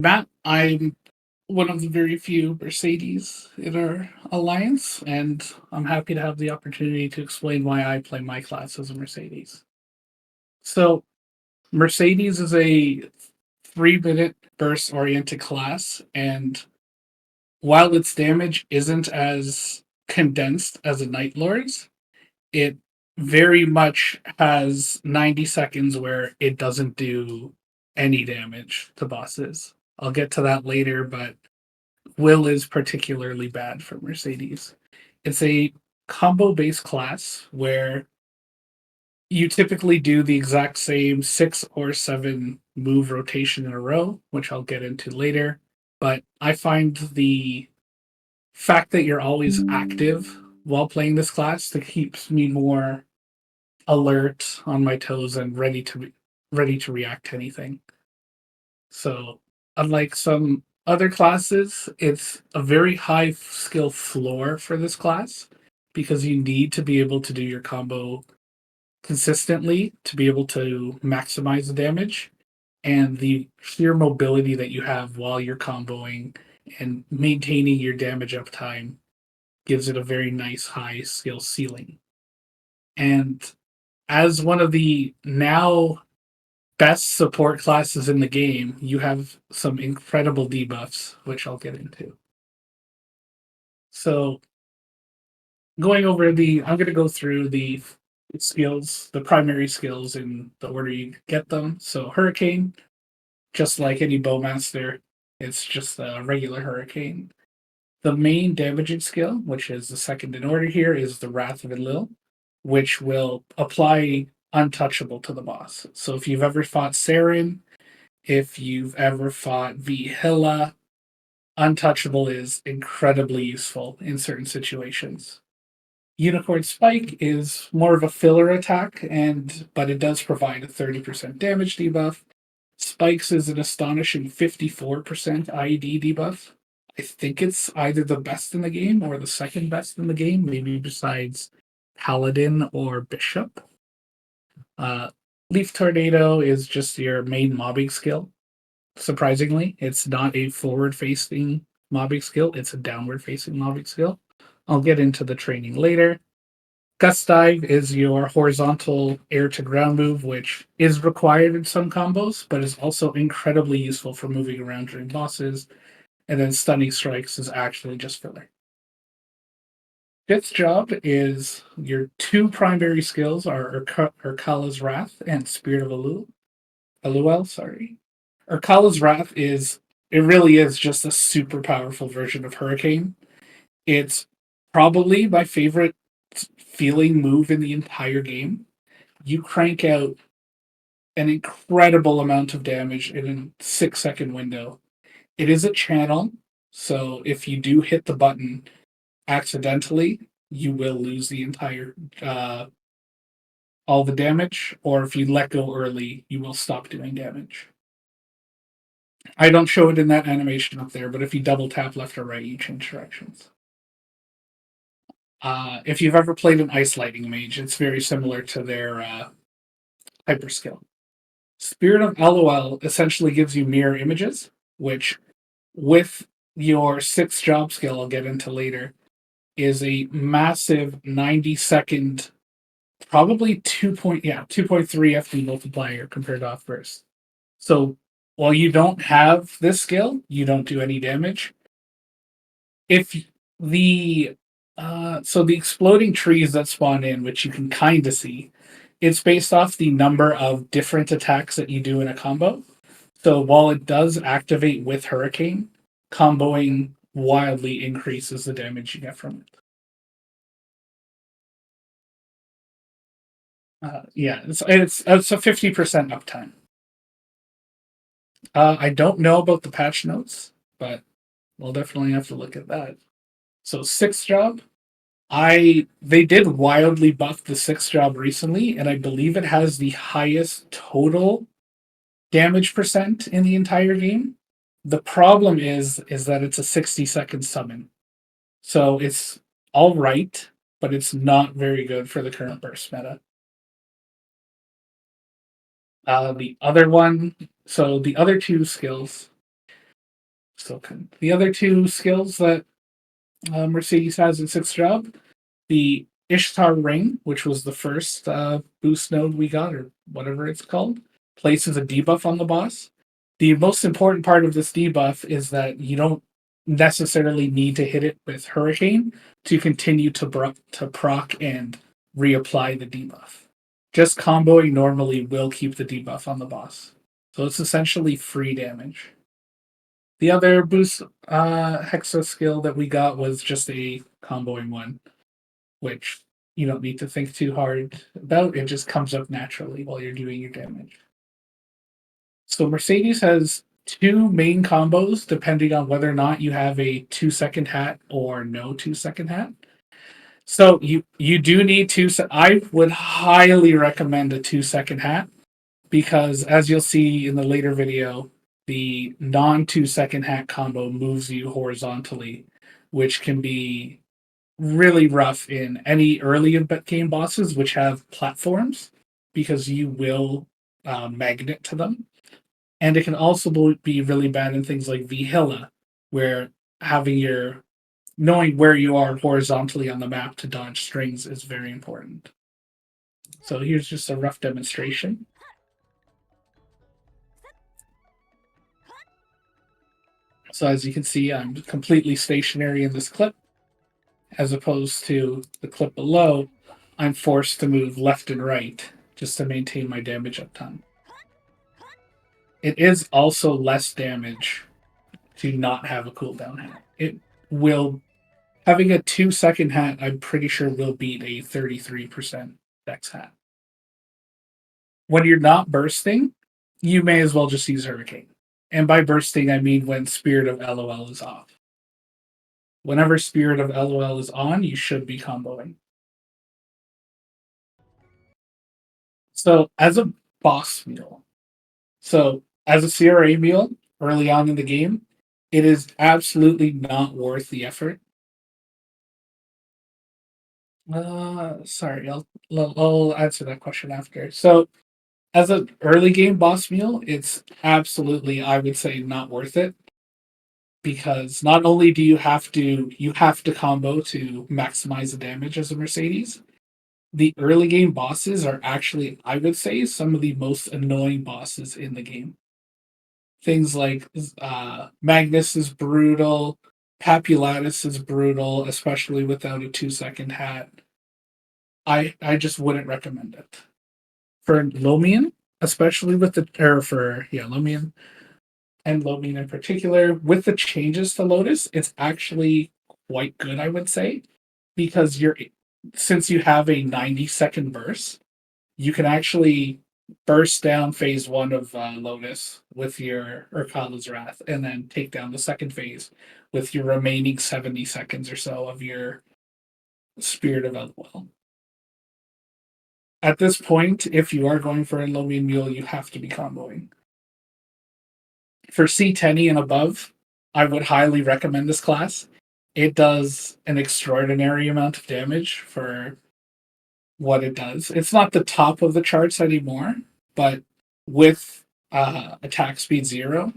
Matt, I'm one of the very few Mercedes in our alliance, and I'm happy to have the opportunity to explain why I play my class as a Mercedes. So, Mercedes is a 3-minute burst oriented class, and while its damage isn't as condensed as a Night Lord's, it very much has 90 seconds where it doesn't do any damage to bosses. I'll get to that later, but Will is particularly bad for Mercedes. It's a combo based class where you typically do the exact same 6 or 7 move rotation in a row, which I'll get into later. But I find the fact that you're always active while playing this class that keeps me more alert, on my toes, and ready to react to anything. So, unlike some other classes, it's a very high skill floor for this class because you need to be able to do your combo consistently to be able to maximize the damage, and the sheer mobility that you have while you're comboing and maintaining your damage uptime gives it a very nice high skill ceiling. And as one of the now best support classes in the game, you have some incredible debuffs, which I'll get into. So, I'm going to go through the skills, the primary skills in the order you get them. So, Hurricane, just like any Bowmaster, it's just a regular Hurricane. The main damaging skill, which is the second in order here, is the Wrath of Enlil, which will apply untouchable to the boss. So, if you've ever fought Saren, if you've ever fought Vihilla, Untouchable is incredibly useful in certain situations. Unicorn Spike is more of a filler attack, but it does provide a 30% damage debuff. Spikes is an astonishing 54% IED debuff. I think it's either the best in the game or the second best in the game, maybe besides Paladin or Bishop. Uh, Leaf Tornado is just your main mobbing skill. Surprisingly, it's not a forward facing mobbing skill, it's a downward facing mobbing skill. I'll get into the training later. Gust Dive is your horizontal air to ground move, which is required in some combos, but is also incredibly useful for moving around during bosses. And then Stunning Strikes is actually just filler. Fifth job is your two primary skills are Urkala's Wrath and Spirit of Aluel, sorry. Urkala's Wrath it really is just a super powerful version of Hurricane. It's probably my favorite feeling move in the entire game. You crank out an incredible amount of damage in a 6 second window. It is a channel, so if you do hit the button accidentally, you will lose the entire all the damage, or if you let go early, you will stop doing damage. I don't show it in that animation up there, but if you double tap left or right, you change directions. If you've ever played an Ice Lightning Mage, it's very similar to their hyper skill. Spirit of LOL essentially gives you mirror images, which, with your sixth job skill, I'll get into later, is a massive 90-second, probably 2.3 FD multiplier compared to off burst. So while you don't have this skill, you don't do any damage. If the so the exploding trees that spawn in, which you can kind of see, it's based off the number of different attacks that you do in a combo. So while it does activate with Hurricane, comboing wildly increases the damage you get from it. Yeah, it's a 50% uptime. I don't know about the patch notes, but we'll definitely have to look at that. So sixth job, they did wildly buff the sixth job recently, and I believe it has the highest total damage percent in the entire game. The problem is that it's a 60-second summon. So it's all right, but it's not very good for the current burst meta. The other one, so the other two skills, The other two skills that Mercedes has in sixth job, the Ishtar Ring, which was the first boost node we got, or whatever it's called, places a debuff on the boss. The most important part of this debuff is that you don't necessarily need to hit it with Hurricane to continue to proc and reapply the debuff. Just comboing normally will keep the debuff on the boss. So it's essentially free damage. The other boost Hexa skill that we got was just a comboing one, which you don't need to think too hard about. It just comes up naturally while you're doing your damage. So Mercedes has two main combos depending on whether or not you have a 2-second hat or no 2-second hat. So you do need I would highly recommend a 2-second hat because as you'll see in the later video, the non 2-second hat combo moves you horizontally, which can be really rough in any early game bosses which have platforms because you will magnet to them. And it can also be really bad in things like Vihilla, where knowing where you are horizontally on the map to dodge strings is very important. So here's just a rough demonstration. So as you can see, I'm completely stationary in this clip, as opposed to the clip below, I'm forced to move left and right just to maintain my damage uptime. It is also less damage to not have a cooldown hat. Having a 2-second hat, I'm pretty sure will beat a 33% dex hat. When you're not bursting, you may as well just use Hurricane. And by bursting, I mean when Spirit of LOL is off. Whenever Spirit of LOL is on, you should be comboing. So as a boss meal, as a CRA meal early on in the game, it is absolutely not worth the effort. Sorry, I'll answer that question after. So as an early game boss meal, it's absolutely, I would say, not worth it because not only do you have to combo to maximize the damage as a Mercedes, the early game bosses are actually, I would say, some of the most annoying bosses in the game. Things like Magnus is brutal, Papulatus is brutal, especially without a 2-second hat. I just wouldn't recommend it. For Lomian, especially with Lomian and Lomian in particular, with the changes to Lotus, it's actually quite good, I would say, because since you have a 90-second burst, you can actually burst down phase 1 of Lotus with your Urkala's Wrath, and then take down the second phase with your remaining 70 seconds or so of your Spirit of LOL. At this point, if you are going for a Lomian Mule, you have to be comboing. For C10 and above, I would highly recommend this class. It does an extraordinary amount of damage for what it does. It's not the top of the charts anymore, but with attack speed 0,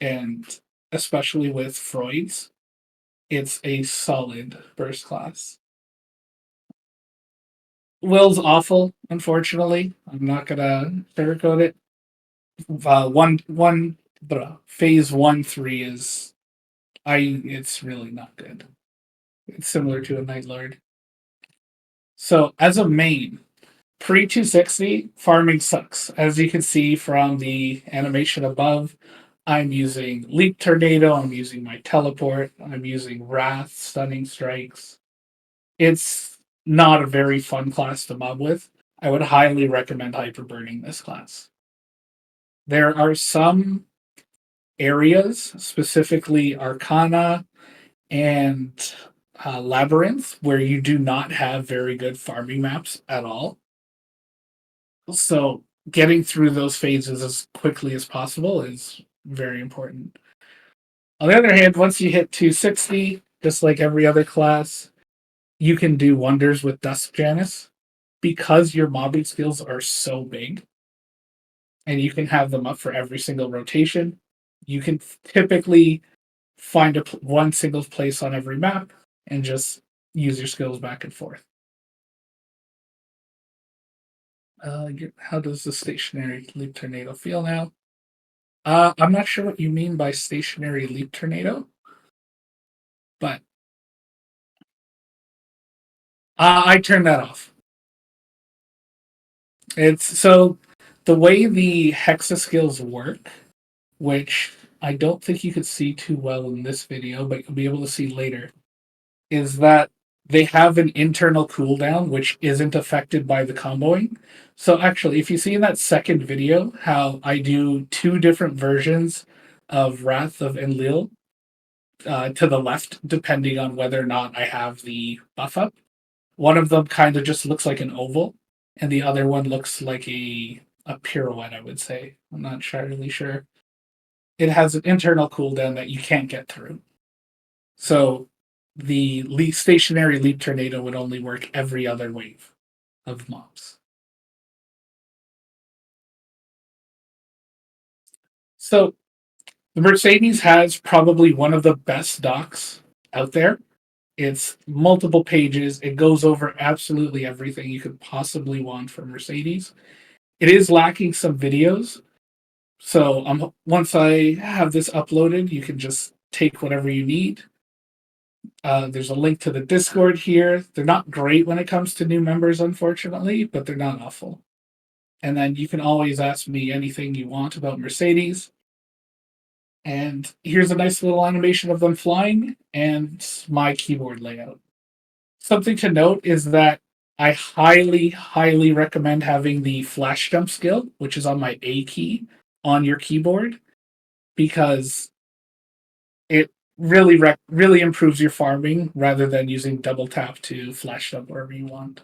and especially with Freud's, it's a solid burst class. Will's awful, unfortunately. I'm not gonna sugarcoat it. Phase 1-3 is it's really not good. It's similar to a Night Lord. So as a main, pre 260, farming sucks. As you can see from the animation above, I'm using Leap Tornado, I'm using my Teleport, I'm using Wrath, Stunning Strikes. It's not a very fun class to mob with. I would highly recommend Hyperburning this class. There are some areas, specifically Arcana and Labyrinth, where you do not have very good farming maps at all. So getting through those phases as quickly as possible is very important. On the other hand, once you hit 260, just like every other class, you can do wonders with Dusk Janus because your mobbing skills are so big and you can have them up for every single rotation. You can typically find one single place on every map and just use your skills back and forth. How does the stationary leap tornado feel now? I'm not sure what you mean by stationary leap tornado, but I turned that off. It's so the way the hexa skills work, which I don't think you could see too well in this video, but you'll be able to see later, is that they have an internal cooldown which isn't affected by the comboing. So actually, if you see in that second video how I do two different versions of Wrath of Enlil to the left, depending on whether or not I have the buff up, one of them kind of just looks like an oval, and the other one looks like a pirouette, I would say. I'm not entirely sure. It has an internal cooldown that you can't get through. So the stationary leap tornado would only work every other wave of mobs. So the Mercedes has probably one of the best docs out there. It's multiple pages. It goes over absolutely everything you could possibly want from Mercedes. It is lacking some videos. So once I have this uploaded, you can just take whatever you need. There's a link to the Discord here. They're not great when it comes to new members, unfortunately, but they're not awful. And then you can always ask me anything you want about Mercedes. And here's a nice little animation of them flying and my keyboard layout. Something to note is that I highly, highly recommend having the flash jump skill, which is on my A key, on your keyboard, because it really improves your farming rather than using double tap to flash jump wherever you want.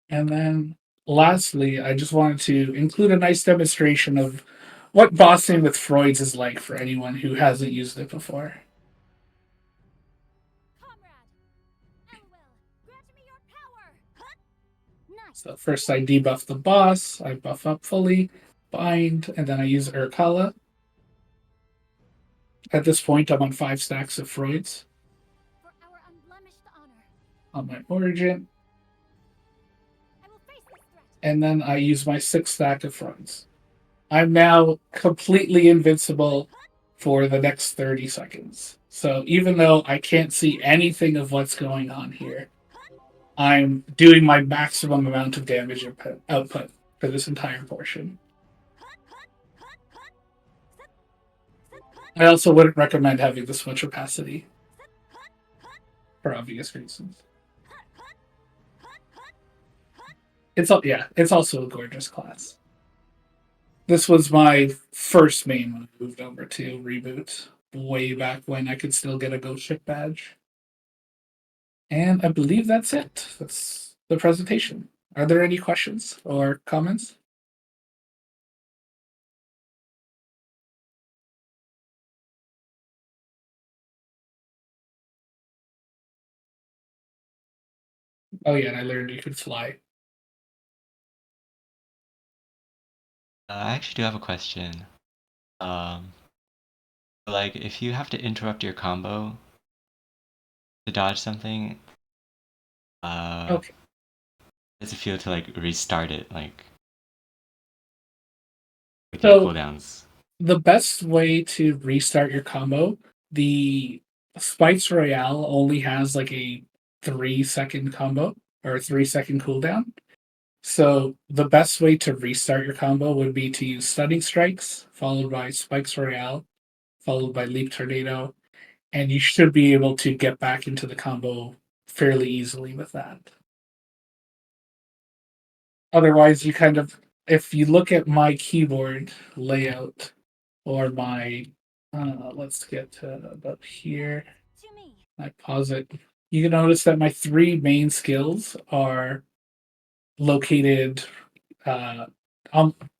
And then lastly, I just wanted to include a nice demonstration of what bossing with Freud's is like for anyone who hasn't used it before. So first I debuff the boss, I buff up fully, bind, and then I use Urkala. At this point, I'm on 5 stacks of Freud's on my origin. And then I use my 6 stack of Freud's. I'm now completely invincible for the next 30 seconds. So even though I can't see anything of what's going on here, I'm doing my maximum amount of damage output for this entire portion. I also wouldn't recommend having this much opacity for obvious reasons. It's also a gorgeous class. This was my first main when I moved over to Reboot, way back when I could still get a Ghost Ship badge. And I believe that's it. That's the presentation. Are there any questions or comments? Oh yeah, and I learned you could fly. I actually do have a question. Like, if you have to interrupt your combo to dodge something, Okay. how does it feel to like restart it, like with your So cooldowns? the best way to restart your combo, the Spice Royale only has like a 3-second combo or a 3-second cooldown. So the best way to restart your combo would be to use Stunning Strikes, followed by Spikes Royale, followed by Leap Tornado, and you should be able to get back into the combo fairly easily with that. Otherwise, you kind of, if you look at my keyboard layout or my, let's get to about here. I pause it. You can notice that my 3 main skills are located uh,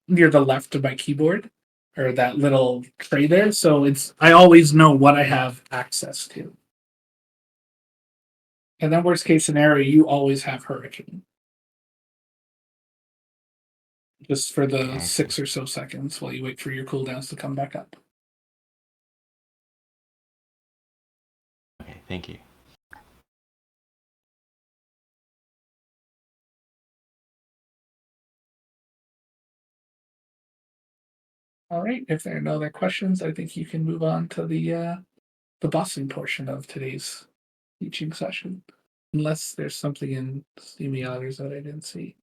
near the left of my keyboard, or that little tray there. So I always know what I have access to. And then worst case scenario, you always have Hurricane. Just for the Okay, I see. 6 or so seconds while you wait for your cooldowns to come back up. thank you. All right. If there are no other questions, I think you can move on to the bossing portion of today's teaching session, unless there's something in Steamy Otters that I didn't see.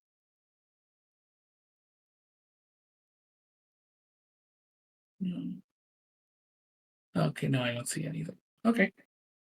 Hmm. Okay, no, I don't see anything. Okay.